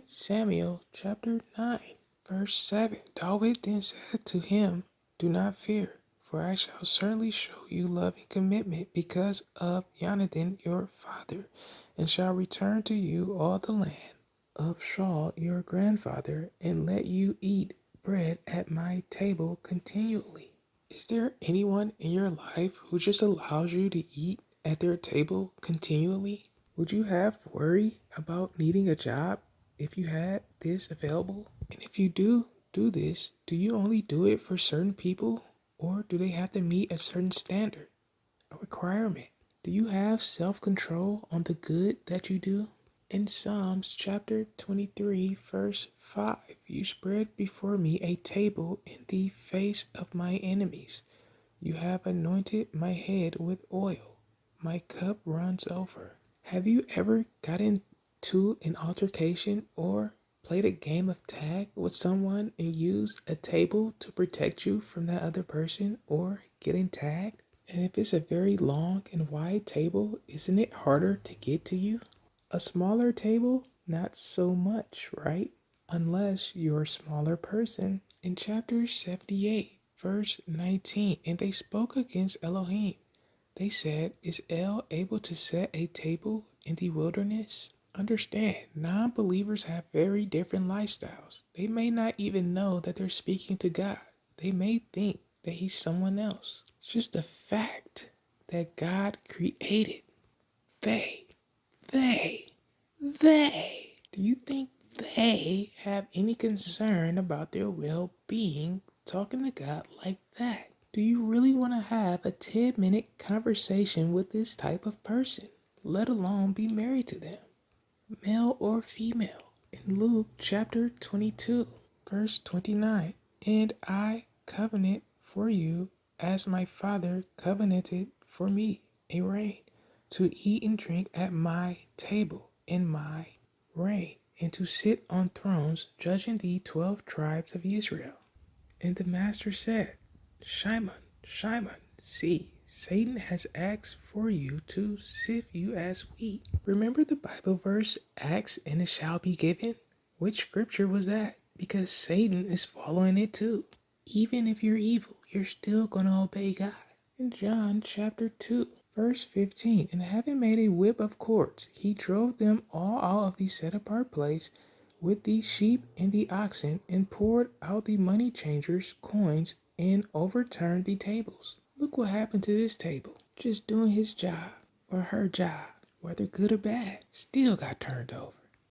Samuel chapter 9, verse 7. David then said to him, "Do not fear, for I shall certainly show you love and commitment because of Jonathan your father, and shall return to you all the land of Shaul your grandfather, and let you eat bread at my table continually." Is there anyone in your life who just allows you to eat at their table continually? Would you have worry about needing a job if you had this available? And if you do this, do you only do it for certain people, or do they have to meet a certain standard, a requirement? Do you have self-control on the good that you do? In Psalms chapter 23, verse 5, you spread before me a table in the face of my enemies. You have anointed my head with oil. My cup runs over. Have you ever gotten into an altercation or played a game of tag with someone and used a table to protect you from that other person or getting tagged? And if it's a very long and wide table, isn't it harder to get to you? A smaller table, not so much, right? Unless you're a smaller person. In chapter 78, verse 19, and they spoke against Elohim. They said, "Is El able to set a table in the wilderness?" Understand, non-believers have very different lifestyles. They may not even know that they're speaking to God. They may think that he's someone else. It's just the fact that God created. They, they, they. Do you think they have any concern about their well-being talking to God like that? Do you really want to have a 10-minute conversation with this type of person, let alone be married to them, male or female? In Luke chapter 22, verse 29, and I covenant for you as my Father covenanted for me, a reign, to eat and drink at my table in my reign, and to sit on thrones judging the 12 tribes of Israel. And the master said, "Shimon, Shimon, see, Satan has asked for you to sift you as wheat." Remember the Bible verse, "Ask and it shall be given"? Which scripture was that? Because Satan is following it too. Even if you're evil, you're still going to obey God. In John chapter 2, verse 15, and having made a whip of cords, he drove them all out of the set apart place with the sheep and the oxen, and poured out the money changers' coins, and overturned the tables. Look what happened to this table. Just doing his job, or her job, whether good or bad, still got turned over.